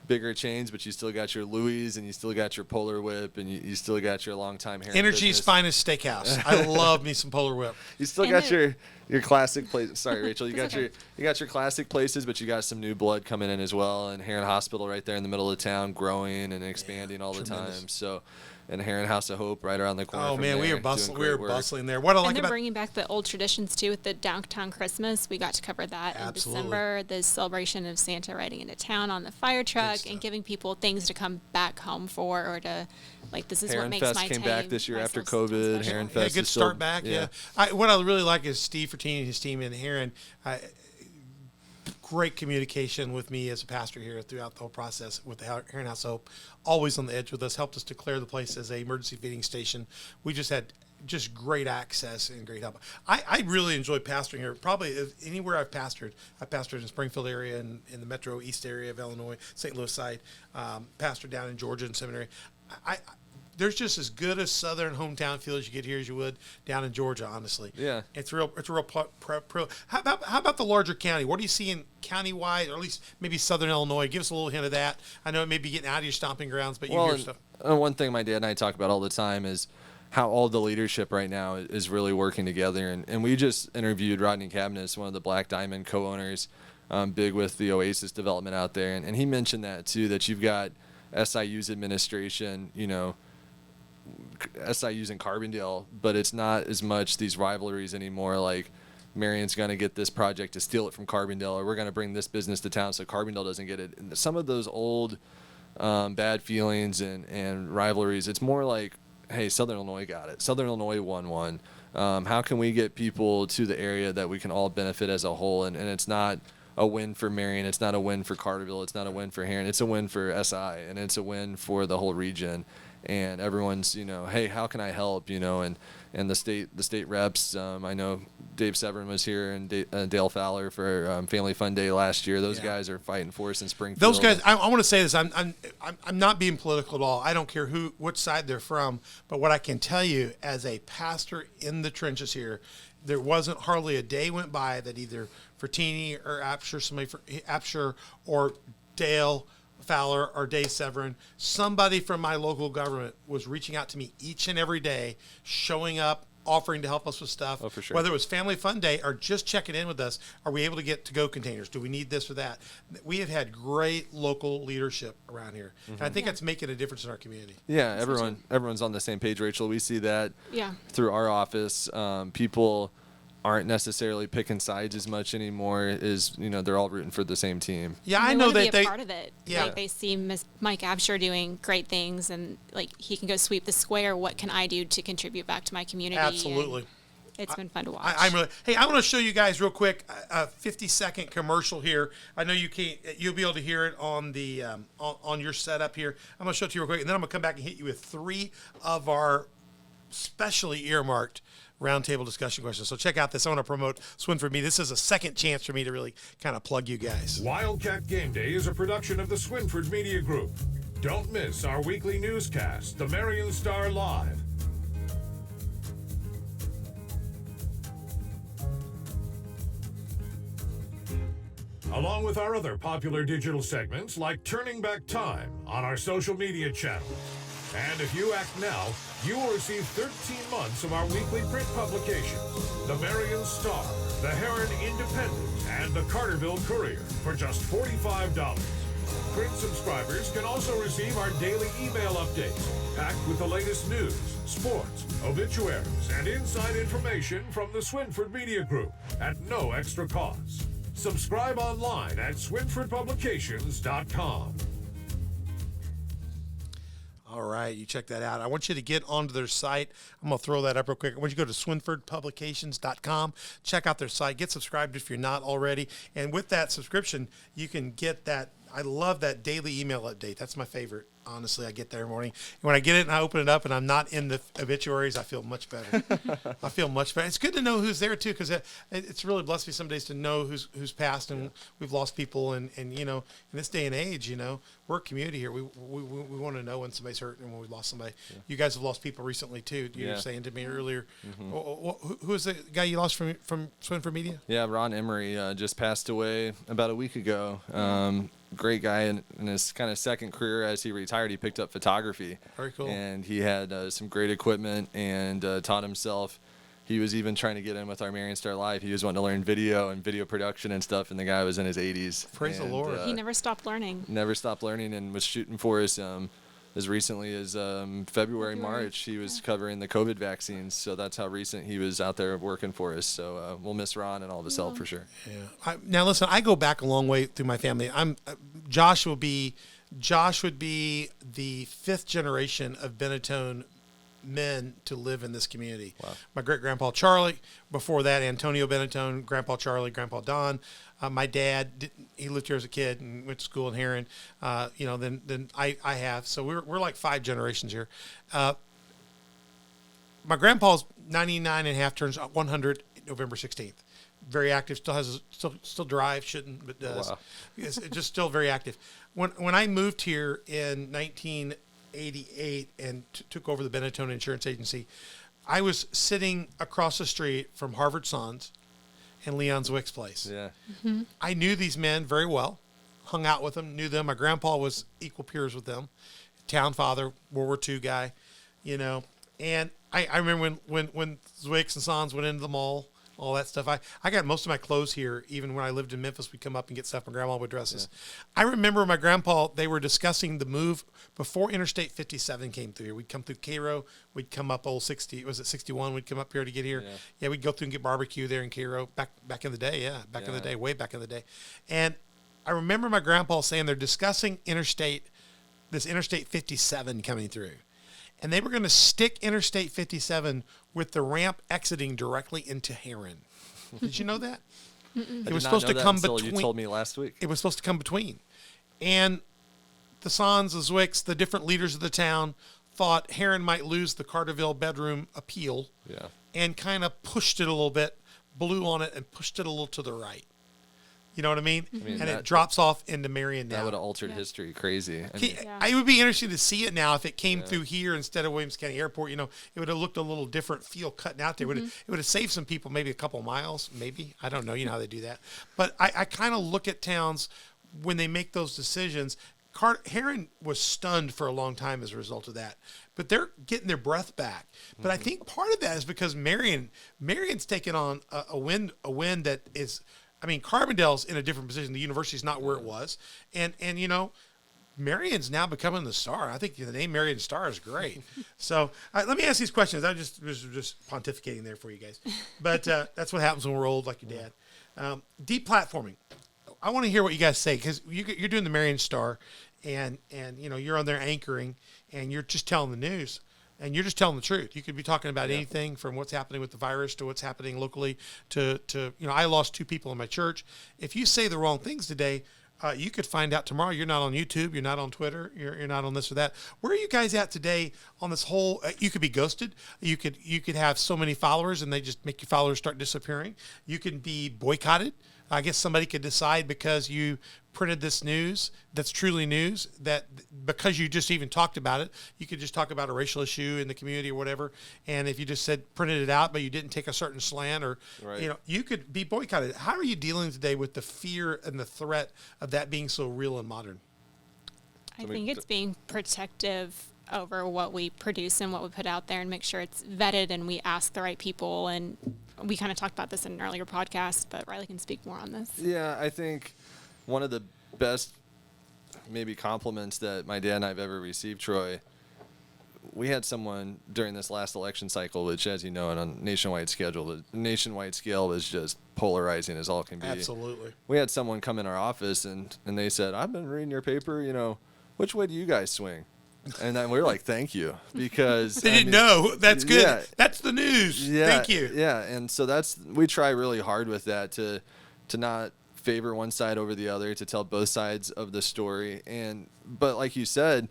bigger chains, but you still got your Louis and you still got your Polar Whip and you still got your longtime Heron Energy's business. finest steakhouse. I love me some Polar Whip. You still got your classic place. Sorry, Rachel. You got your classic places, but you got some new blood coming in as well. And Heron Hospital right there in the middle of town, growing and expanding all the time. So. And Heron House of Hope right around the corner. Oh man, we are bustling there. What I like and they're about bringing back the old traditions too with the downtown Christmas. We got to cover that in December. The celebration of Santa riding into town on the fire truck and giving people things to come back home for, or to this is Heron what makes Fest my came time back this year after special. COVID. Heron Fest good start back. Yeah. What I really like is Steve Frattini and his team in Heron. Great communication with me as a pastor here throughout the whole process with the Heron House of Hope. Always on the edge with us, helped us declare the place as a emergency feeding station. We just had great access and great help. I really enjoy pastoring here. Probably anywhere I've pastored in Springfield area and in the metro east area of Illinois, St. Louis side, pastored down in Georgia and seminary. There's just as good a southern hometown feel as you get here as you would down in Georgia, honestly. Yeah. It's a real pro. How about the larger county? What are you seeing county-wide, or at least maybe southern Illinois? Give us a little hint of that. I know it may be getting out of your stomping grounds, but you hear stuff. One thing my dad and I talk about all the time is how all the leadership right now is really working together. And we just interviewed Rodney Cabinets, one of the Black Diamond co-owners, big with the Oasis development out there. And he mentioned that, too, that you've got SIU's administration, SIU's in Carbondale, but it's not as much these rivalries anymore. Like Marion's going to get this project to steal it from Carbondale, or we're going to bring this business to town so Carbondale doesn't get it. And some of those old bad feelings and rivalries, it's more like, hey, Southern Illinois got it. Southern Illinois won one. How can we get people to the area that we can all benefit as a whole? And it's not a win for Marion. It's not a win for Carterville. It's not a win for Heron. It's a win for SI, and it's a win for the whole region. And everyone's, hey, how can I help? And the state reps. I know Dave Severin was here and Dale Fowler for Family Fun Day last year. Those guys are fighting for us in Springfield. Those guys, I want to say this. I'm not being political at all. I don't care which side they're from. But what I can tell you as a pastor in the trenches here, there wasn't hardly a day went by that either Frattini or Apsher or Dale Fowler or Dave Severin, somebody from my local government was reaching out to me each and every day, showing up, offering to help us with stuff. Oh, for sure. Whether it was Family Fun Day or just checking in with us. Are we able to get to-go containers? Do we need this or that? We have had great local leadership around here. And I think that's making a difference in our community. Yeah, everyone's on the same page, Rachel. We see that through our office. People aren't necessarily picking sides as much anymore. They're all rooting for the same team. Yeah, I know that be a part of it. Yeah, they see Mike Absher doing great things, and he can go sweep the square. What can I do to contribute back to my community? Absolutely. And it's been fun to watch. I want to show you guys real quick a 50-second commercial here. I know you'll be able to hear it on the on your setup here. I'm going to show it to you real quick, and then I'm going to come back and hit you with 3 of our specially earmarked roundtable discussion questions. So check out this. I want to promote Swinford Media. This is a second chance for me to really kind of plug you guys. Wildcat Game Day is a production of the Swinford Media Group. Don't miss our weekly newscast, the Marion Star Live. Along with our other popular digital segments like Turning Back Time on our social media channel. And if you act now, you will receive 13 months of our weekly print publications, the Marion Star, the Heron Independent, and the Carterville Courier for just $45. Print subscribers can also receive our daily email updates, packed with the latest news, sports, obituaries, and inside information from the Swinford Media Group at no extra cost. Subscribe online at swinfordpublications.com. All right, you check that out. I want you to get onto their site. I'm going to throw that up real quick. I want you to go to swinfordpublications.com. Check out their site. Get subscribed if you're not already. And with that subscription, you can get that. I love that daily email update. That's my favorite. Honestly, I get there every morning. And when I get it and I open it up and I'm not in the obituaries, I feel much better. I feel much better. It's good to know who's there, too, because it's really blessed me some days to know who's passed, and we've lost people. And you know, in this day and age, you know, we're a community here. We want to know when somebody's hurt and when we lost somebody. Yeah. You guys have lost people recently, too. You were saying to me earlier. Mm-hmm. Who is the guy you lost from Swinford Media? Yeah, Ron Emery just passed away about a week ago. Great guy in his kind of second career. As he retired, he picked up photography. Very cool. And he had some great equipment and taught himself. He was even trying to get in with our Marion Star Live. He was wanting to learn video and video production and stuff, and the guy was in his 80s. Praise the Lord. He never stopped learning. Never stopped learning, and was shooting for us as recently as February, March. He was covering the COVID vaccines, so that's how recent he was out there working for us. So we'll miss Ron and all of his help for sure. Yeah. Now listen, I go back a long way through my family. Josh would be the fifth generation of Benetton men to live in this community. Wow. My great-grandpa Charlie, before that Antonio Benetton, Grandpa Charlie, Grandpa Don. My dad, he lived here as a kid and went to school in Heron. You know, then I have. So we're like 5 generations here. My grandpa's 99 and a half, turns 100 November 16th. Very active, still drive, shouldn't, but does. Wow. It's just still very active. When I moved here in 1988 and took over the Benetton Insurance Agency, I was sitting across the street from Harvard Sons and Leon Zwick's place. Yeah. Mm-hmm. I knew these men very well, hung out with them, knew them. My grandpa was equal peers with them, town father, World War II guy, you know. And I remember when Zwick's and Sons went into the mall, all that stuff. I got most of my clothes here. Even when I lived in Memphis, we'd come up and get stuff. My grandma would dress us. I remember my grandpa, they were discussing the move before Interstate 57 came through. We'd come through Cairo. We'd come up old 60. Was it 61? We'd come up here to get here. Yeah, we'd go through and get barbecue there in Cairo back in the day. Yeah, back in the day, way back in the day. And I remember my grandpa saying they're discussing Interstate 57 coming through. And they were going to stick Interstate 57 with the ramp exiting directly into Heron. Did you know that? It was supposed to come between. You told me last week. It was supposed to come between. And the Sons, the Zwicks, the different leaders of the town thought Heron might lose the Carterville bedroom appeal. Yeah. And kind of pushed it a little bit, blew on it, and pushed it a little to the right. You know what I mean? And it drops off into Marion now. That would have altered history crazy. It would be interesting to see it now if it came through here instead of Williams County Airport. You know, it would have looked a little different feel cutting out there. It would have saved some people maybe a couple miles, maybe. I don't know. You know how they do that. But I kind of look at towns when they make those decisions. Heron was stunned for a long time as a result of that. But they're getting their breath back. But I think part of that is because Marion's taken on a wind that is – I mean, Carbondale's in a different position. The university's not where it was. And you know, Marion's now becoming the star. I think the name Marion Star is great. So let me ask these questions. I was just pontificating there for you guys. But that's what happens when we're old like your dad. Deplatforming. I want to hear what you guys say because you're doing the Marion Star and you know, you're on there anchoring and you're just telling the news. And you're just telling the truth. You could be talking about anything from what's happening with the virus to what's happening locally to you know, I lost 2 people in my church. If you say the wrong things today, you could find out tomorrow you're not on YouTube, you're not on Twitter, you're not on this or that. Where are you guys at today on this whole, you could be ghosted. You could have so many followers and they just make your followers start disappearing. You can be boycotted. I guess somebody could decide because you printed this news that's truly news, that because you just even talked about it, you could just talk about a racial issue in the community or whatever. And if you just printed it out, but you didn't take a certain slant or, you know, you could be boycotted. How are you dealing today with the fear and the threat of that being so real and modern? I think it's being protective over what we produce and what we put out there and make sure it's vetted and we ask the right people. And we kind of talked about this in an earlier podcast, but Riley can speak more on this. Yeah, I think one of the best maybe compliments that my dad and I have ever received, Troy. We had someone during this last election cycle, which, as you know, on a nationwide scale was just polarizing as all can be. Absolutely. We had someone come in our office and they said, "I've been reading your paper, which way do you guys swing?" And then we were like, "Thank you," because They didn't know. That's good. Yeah. That's the news. Yeah, Thank you. Yeah, and so we try really hard with that to not favor one side over the other, to tell both sides of the story. But like you said,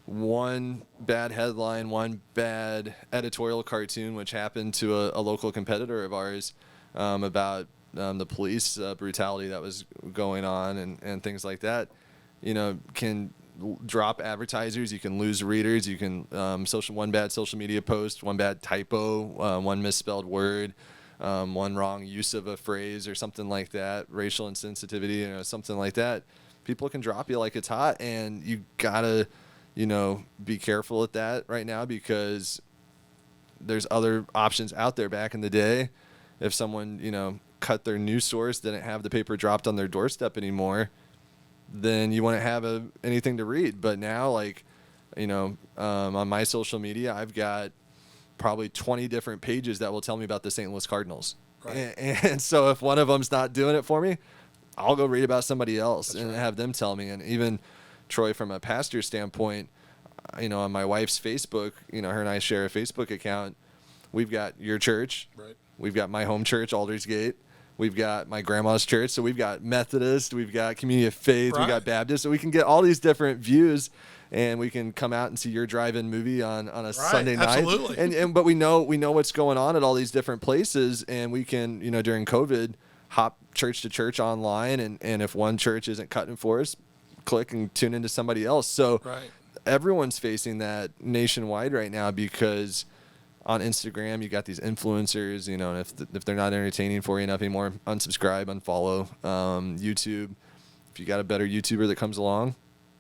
one bad headline, one bad editorial cartoon, which happened to a local competitor of ours, about the police brutality that was going on and things like that, can drop advertisers. You can lose readers. You can one bad social media post, one bad typo, one misspelled word, one wrong use of a phrase or something like that, racial insensitivity, something like that. People can drop you like it's hot, and you gotta be careful at that right now, because there's other options out there. Back in the day, if someone, cut their news source, didn't have the paper dropped on their doorstep anymore, then you wouldn't have anything to read. But now, on my social media, I've got probably 20 different pages that will tell me about the St. Louis Cardinals. Right. And so if one of them's not doing it for me, I'll go read about somebody else and have them tell me. And even Troy, from a pastor standpoint, on my wife's Facebook, her and I share a Facebook account. We've got your church. Right. We've got my home church, Aldersgate. We've got my grandma's church. So we've got Methodist. We've got Community of Faith. Right. We've got Baptist. So we can get all these different views, and we can come out and see your drive-in movie on a Sunday night. Absolutely. But we know what's going on at all these different places, and we can, during COVID, hop church to church online, and if one church isn't cutting for us, click and tune into somebody else. So everyone's facing that nationwide right now, because on Instagram you got these influencers, and if they're not entertaining for you enough anymore, unsubscribe, unfollow. YouTube, if you got a better YouTuber that comes along,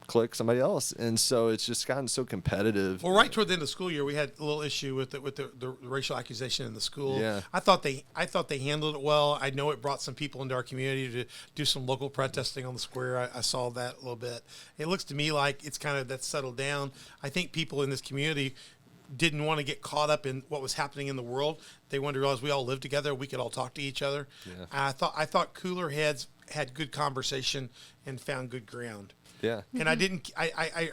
click somebody else. And so it's just gotten so competitive. Well, right toward the end of the school year, we had a little issue with the racial accusation in the school. Yeah. I thought they handled it well. I know it brought some people into our community to do some local protesting on the square. I saw that a little bit. It looks to me like it's kind of that's settled down. I think people in this community didn't want to get caught up in what was happening in the world. They wanted to realize we all live together. We could all talk to each other. Yeah. I thought cooler heads had good conversation and found good ground. Yeah. And I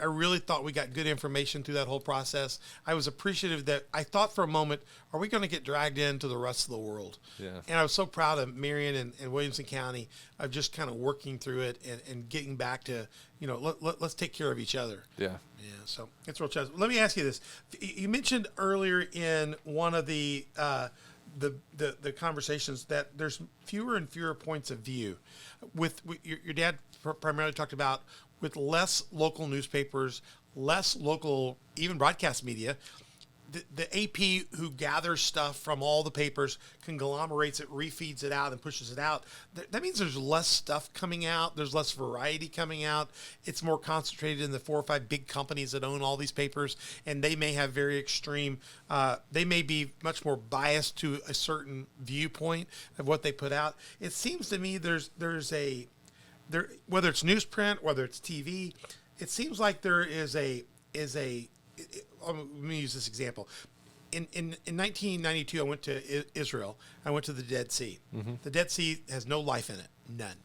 really thought we got good information through that whole process. I was appreciative that I thought for a moment, are we going to get dragged into the rest of the world? Yeah. And I was so proud of Marion and Williamson County of just kind of working through it and getting back to, let's take care of each other. Yeah. Yeah. So it's real challenge. Let me ask you this. You mentioned earlier in one of the conversations that there's fewer and fewer points of view. With your dad primarily talked about with less local newspapers, less local even broadcast media, the AP who gathers stuff from all the papers, conglomerates it, refeeds it out, and pushes it out. That means there's less stuff coming out. There's less variety coming out. It's more concentrated in the 4 or 5 big companies that own all these papers, and they may have very extreme, they may be much more biased to a certain viewpoint of what they put out. It seems to me there's whether it's newsprint, whether it's TV, it seems like there is a let me use this example. In 1992, I went to Israel. I went to the Dead Sea. Mm-hmm. The Dead Sea has no life in it, none.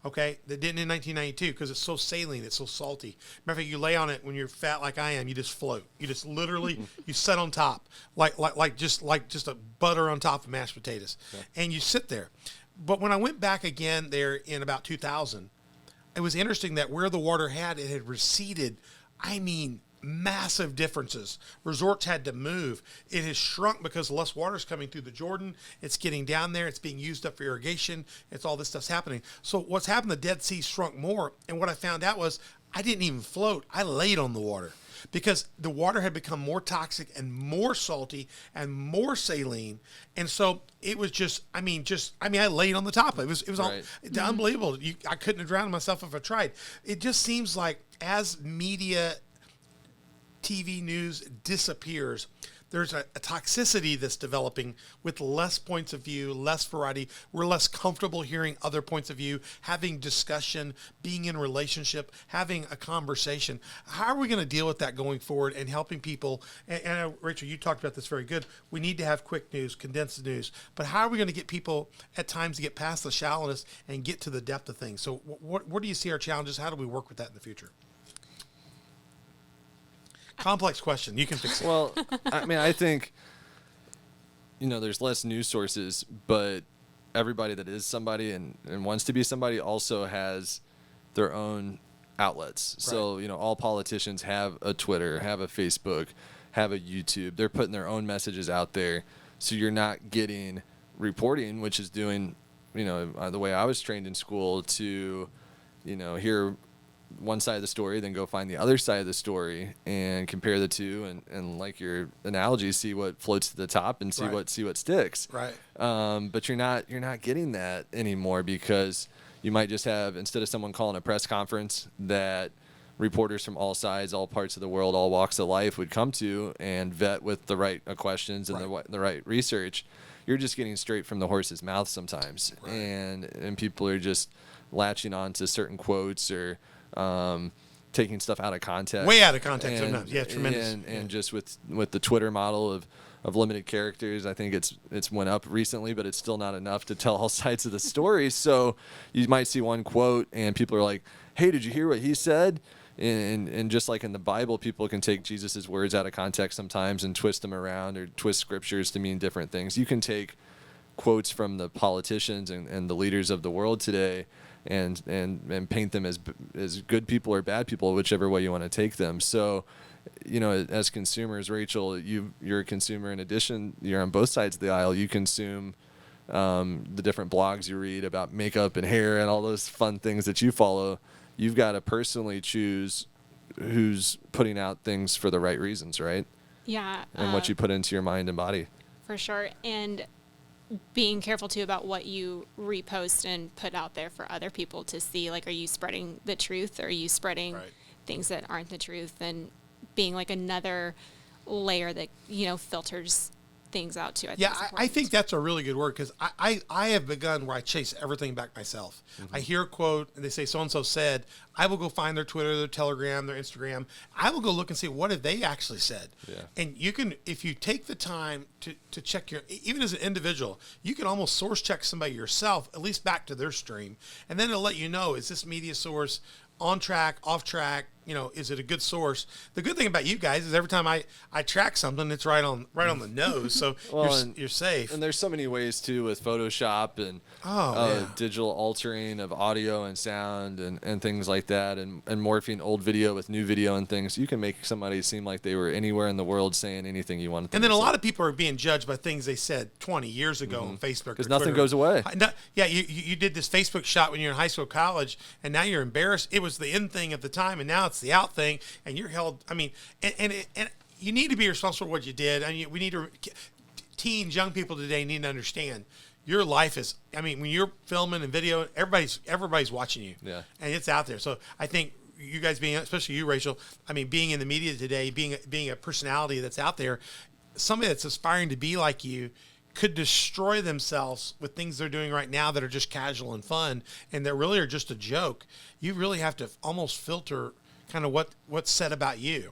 Okay, they didn't in 1992 because it's so saline, it's so salty. Matter of fact, you lay on it when you're fat like I am, you just float. You just literally you sit on top like just a butter on top of mashed potatoes, and you sit there. But when I went back again there in about 2000, it was interesting that where the water had receded. I mean, massive differences. Resorts had to move. It has shrunk because less water is coming through the Jordan. It's getting down there. It's being used up for irrigation. It's all this stuff's happening. So what's happened, the Dead Sea shrunk more. And what I found out was I didn't even float. I laid on the water because the water had become more toxic and more salty and more saline. And so it was I laid on the top. It was right. Unbelievable. I couldn't have drowned myself if I tried. It just seems like as media TV news disappears, there's a toxicity that's developing with less points of view, less variety. We're less comfortable hearing other points of view, having discussion, being in relationship, having a conversation. How are we going to deal with that going forward and helping people? And Rachel, you talked about this very good. We need to have quick news, condensed news. But how are we going to get people at times to get past the shallowness and get to the depth of things? So what do you see our challenges? How do we work with that in the future? Complex question. You can fix it. Well, I mean, I think, there's less news sources, but everybody that is somebody and wants to be somebody also has their own outlets. Right. So, all politicians have a Twitter, have a Facebook, have a YouTube. They're putting their own messages out there. So you're not getting reporting, which is doing, the way I was trained in school to, hear one side of the story, then go find the other side of the story and compare the two, and like your analogy, see what floats to the top and see what sticks. Right. But you're not getting that anymore, because you might just have, instead of someone calling a press conference that reporters from all sides, all parts of the world, all walks of life would come to and vet with the right questions and the right research, you're just getting straight from the horse's mouth sometimes. Right. And people are just latching on to certain quotes or taking stuff out of context. Way out of context sometimes. Yeah, tremendous. And just with the Twitter model of limited characters, I think it's went up recently, but it's still not enough to tell all sides of the story. So you might see one quote and people are like, hey, did you hear what he said? And just like in the Bible, people can take Jesus' words out of context sometimes and twist them around or twist scriptures to mean different things. You can take quotes from the politicians and the leaders of the world today and paint them as good people or bad people, whichever way you want to take them. So, as consumers, Rachel, you're a consumer. In addition, you're on both sides of the aisle. You consume the different blogs you read about makeup and hair and all those fun things that you follow. You've got to personally choose who's putting out things for the right reasons, right? Yeah. And what you put into your mind and body. For sure. And being careful too about what you repost and put out there for other people to see. Like, are you spreading the truth? Or are you spreading things that aren't the truth? And being like another layer that, filters things out too. I think that's a really good word, because I have begun where I chase everything back myself. Mm-hmm. I hear a quote and they say so-and-so said. I will go find their Twitter, their Telegram, their Instagram. I will go look and see what have they actually said. Yeah. And you can, if you take the time to check even as an individual, you can almost source check somebody yourself, at least back to their stream. And then it'll let you know, is this media source on track, off track? Is it a good source? The good thing about you guys is every time I track something, it's right on the nose. So you're safe. And there's so many ways too with Photoshop and digital altering of audio and sound and things like that, and morphing old video with new video and things. You can make somebody seem like they were anywhere in the world saying anything you wanted. And then a lot of people are being judged by things they said 20 years ago on Facebook. Because nothing goes away. You did this Facebook shot when you're in high school, college, and now you're embarrassed. It was the in thing at the time, and now it's the out thing, and you're held. I mean, and you need to be responsible for what you did. I mean, we need to. Teens, young people today need to understand your life is. I mean, when you're filming and video, everybody's watching you. Yeah, and it's out there. So I think you guys especially you, Rachel. I mean, being in the media today, being a personality that's out there, somebody that's aspiring to be like you could destroy themselves with things they're doing right now that are just casual and fun, and that really are just a joke. You really have to almost filter kind of what's said about you.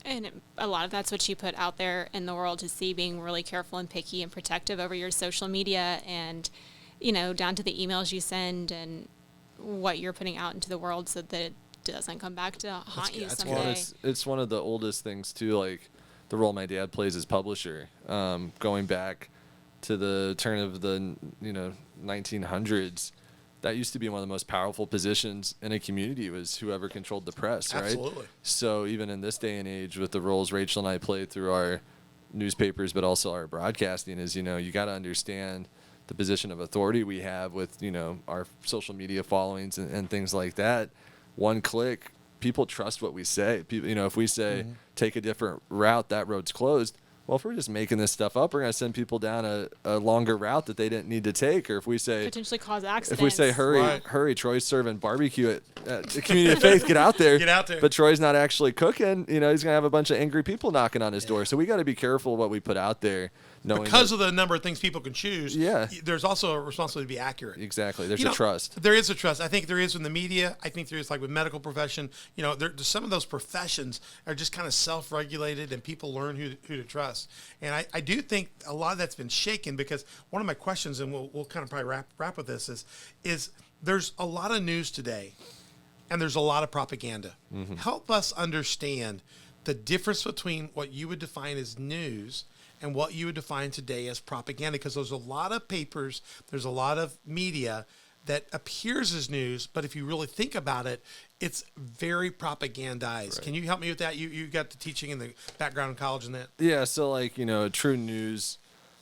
And a lot of that's what you put out there in the world to see, being really careful and picky and protective over your social media and, down to the emails you send and what you're putting out into the world so that it doesn't come back to haunt you someday. Well, it's one of the oldest things too, like the role my dad plays as publisher, going back to the turn of the 1900s. That used to be one of the most powerful positions in a community, was whoever controlled the press, right? Absolutely. So even in this day and age, with the roles Rachel and I played through our newspapers, but also our broadcasting, is, you got to understand the position of authority we have with, our social media followings and things like that. One click, people trust what we say. People, if we say take a different route, that road's closed. well, if we're just making this stuff up, we're going to send people down a longer route that they didn't need to take. Or if we say potentially cause accidents. If we say hurry, Troy's serving barbecue at the Community of Faith, get out there. Get out there. But Troy's not actually cooking. He's going to have a bunch of angry people knocking on his door. So we got to be careful what we put out there. Because of the number of things people can choose, yeah, there's also a responsibility to be accurate. Exactly. There's a trust. There is a trust. I think there is in the media. I think there is like with medical profession. Some of those professions are just kind of self-regulated, and people learn who to trust. And I do think a lot of that's been shaken because one of my questions, and we'll kind of probably wrap with this, is there's a lot of news today, and there's a lot of propaganda. Mm-hmm. Help us understand the difference between what you would define as news and what you would define today as propaganda, because there's a lot of papers, there's a lot of media that appears as news, but if you really think about it, it's very propagandized. Right. Can you help me with that? You got the teaching and the background in college and that? Yeah, so true news,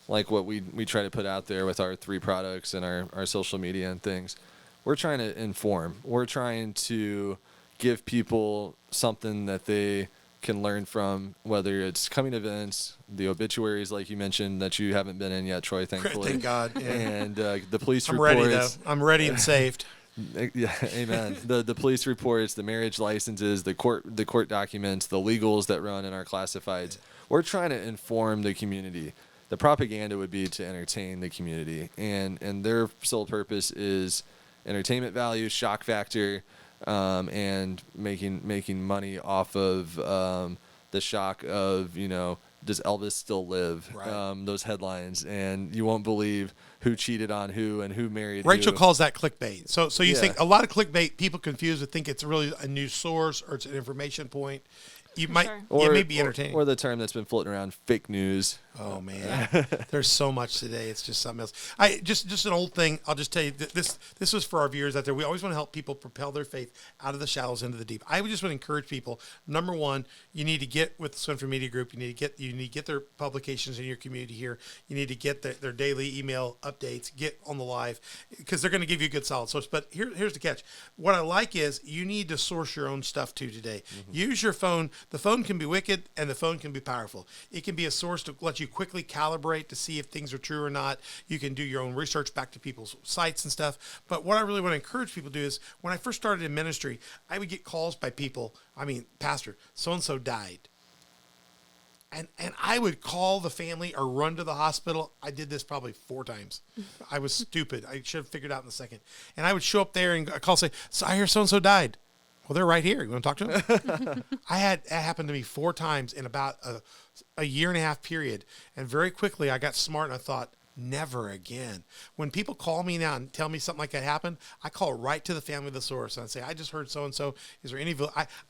like what we try to put out there with our 3 products and our social media and things, we're trying to inform. We're trying to give people something that they can learn from, whether it's coming events, the obituaries, like you mentioned, that you haven't been in yet, Troy, thankfully. Thank God. Yeah. And the police I'm reports. ready, though. I'm ready and saved. Yeah, amen. The police reports, the marriage licenses, the court documents, the legals that run in our classifieds. Yeah. We're trying to inform the community. The propaganda would be to entertain the community, and their sole purpose is entertainment value, shock factor, and making money off of the shock of, does Elvis still live? Right. Those headlines, and you won't believe who cheated on who and who married Rachel who. calls that clickbait. So you Yeah. think a lot of clickbait, people confuse it, think it's really a news source or it's an information point. You might, sure. it may be entertaining. Or the term that's been floating around, fake news. Oh man, there's so much today. It's just something else. Just an old thing. I'll just tell you this was for our viewers out there. We always want to help people propel their faith out of the shallows into the deep. I would just want to encourage people. Number one, you need to get with the Swinford Media Group. You need to get their publications in your community here. You need to get their daily email updates. Get on the live because they're going to give you a good solid source. But here's the catch. What I like is you need to source your own stuff too today. Mm-hmm. Use your phone. The phone can be wicked and the phone can be powerful. It can be a source to let you quickly calibrate to see if things are true or not. You can do your own research back to people's sites and stuff. But what I really want to encourage people to do is when I first started in ministry, I would get calls by people. Pastor, so-and-so died. And I would call the family or run to the hospital. I did this probably 4 times. I was stupid. I should have figured it out in a second. And I would show up there and call say, so I hear so-and-so died. Well, they're right here. You want to talk to them? That happened to me 4 times in about a year and a half period. And very quickly I got smart and I thought, never again. When people call me now and tell me something like that happened, I call right to the family of the source and I say, I just heard so-and-so. Is there any,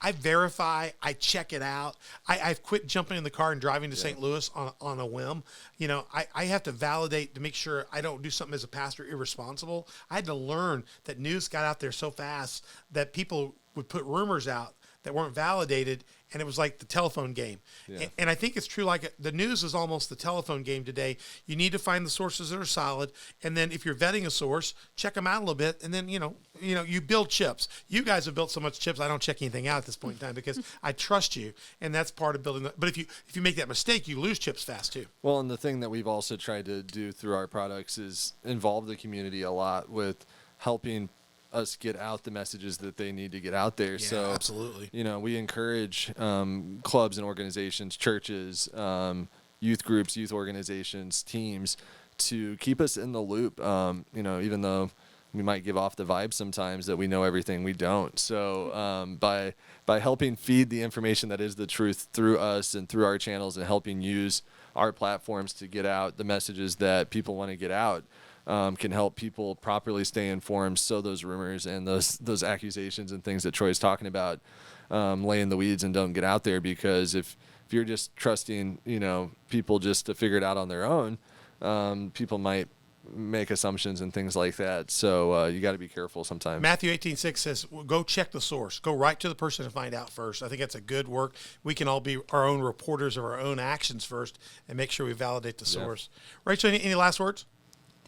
I verify, I check it out. I've quit jumping in the car and driving to St. Louis on a whim. I have to validate to make sure I don't do something as a pastor irresponsible. I had to learn that news got out there so fast that people would put rumors out that weren't validated, and it was like the telephone game. Yeah. And I think it's true, like the news is almost the telephone game today. You need to find the sources that are solid, and then if you're vetting a source, check them out a little bit, and then, you build chips. You guys have built so much chips, I don't check anything out at this point in time because I trust you, and that's part of building. But if you make that mistake, you lose chips fast too. Well, and the thing that we've also tried to do through our products is involve the community a lot with helping us get out the messages that they need to get out there. Yeah, so absolutely. We encourage clubs and organizations, churches, youth groups, youth organizations, teams to keep us in the loop. Even though we might give off the vibe sometimes that we know everything, we don't. So by helping feed the information that is the truth through us and through our channels and helping use our platforms to get out the messages that people want to get out, can help people properly stay informed, so those rumors and those accusations and things that Troy's talking about lay in the weeds and don't get out there. Because if you're just trusting people just to figure it out on their own, people might make assumptions and things like that. So you got to be careful sometimes. Matthew 18:6 says, go check the source. Go right to the person and find out first. I think that's a good work. We can all be our own reporters of our own actions first and make sure we validate the source. Yeah. Rachel, any last words?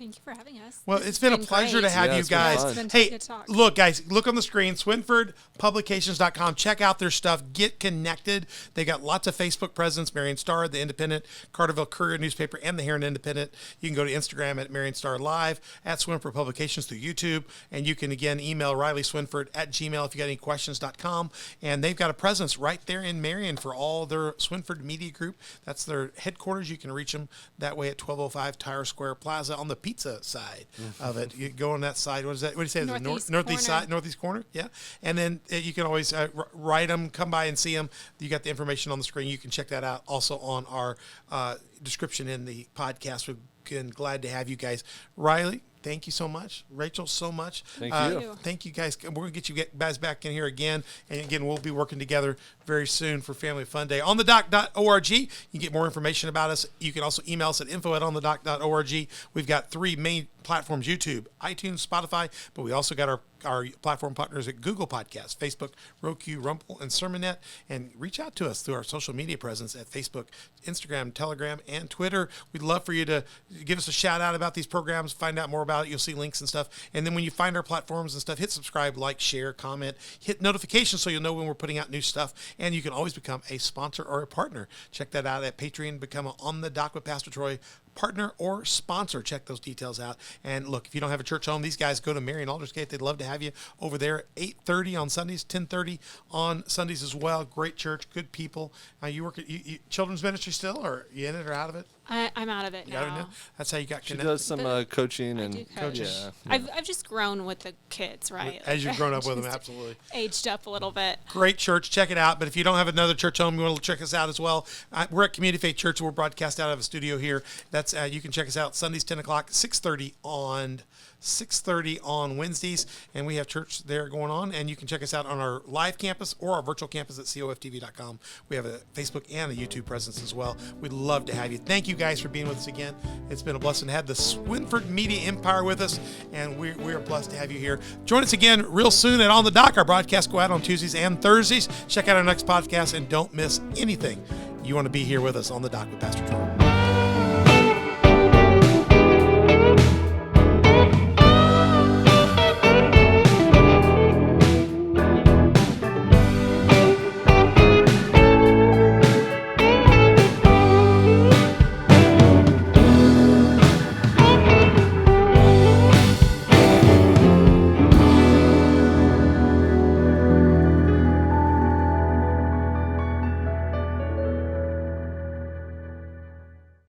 Thank you for having us. Well, it's been a pleasure great. to have Yeah, you it's been guys. fun. It's been Hey, good talk. look, guys, look on the screen, SwinfordPublications.com. Check out their stuff. Get connected. They got lots of Facebook presence, Marion Star, The Independent, Carterville Courier newspaper, and the Heron Independent. You can go to Instagram at Marion Star Live, at Swinford Publications through YouTube, and you can, again, email RileySwinford@gmail if you got any questions.com. And they've got a presence right there in Marion for all their Swinford Media Group. That's their headquarters. You can reach them that way at 1205 Tire Square Plaza on the pizza side of it. You go on that side. What is that? What do you say? Northeast Northeast corner. side, northeast corner. Yeah. And then you can always write them, come by and see them. You got the information on the screen. You can check that out also on our description in the podcast. We're glad to have you guys. Riley, thank you so much. Rachel, so much. Thank you. Thank you guys. We're going to get you guys back in here again. And again, we'll be working together very soon for Family Fun Day. OnTheDock.org, you can get more information about us. You can also email us at info@onthedock.org. We've got 3 main platforms: YouTube, iTunes, Spotify, but we also got our platform partners at Google Podcasts, Facebook, Roku, Rumble, and Sermonet. And reach out to us through our social media presence at Facebook, Instagram, Telegram, and Twitter. We'd love for you to give us a shout out about these programs, find out more about it. You'll see links and stuff. And then when you find our platforms and stuff, hit subscribe, like, share, comment, hit notifications so you'll know when we're putting out new stuff. And you can always become a sponsor or a partner. Check that out at Patreon. Become an On the Dock with Pastor Troy partner or sponsor. Check those details out. And look, if you don't have a church home, these guys go to Marion Aldersgate. They'd love to have you over there at 8:30 on Sundays, 10:30 on Sundays as well. Great church, good people. You work at children's ministry still, or you in it or out of it? I'm out of it You got it now. now? That's how you got She connected. does some coaching I and do coach. yeah. I've just grown with the kids, right? As you've grown up with them, Just absolutely. aged up a little bit. Great church. Check it out. But if you don't have another church home, you want to check us out as well. We're at Community Faith Church. We're broadcast out of a studio here. That's you can check us out Sundays 10 o'clock, 6:30 on Wednesdays, and we have church there going on. And you can check us out on our live campus or our virtual campus at coftv.com. We have a Facebook and a YouTube presence as well. We'd love to have you. Thank you guys for being with us again. It's been a blessing to have the Swinford Media Empire with us, and we are blessed to have you here. Join us again real soon at On the Dock. Our broadcasts go out on Tuesdays and Thursdays. Check out our next podcast and don't miss anything. You want to be here with us on the Dock with Pastor Troy.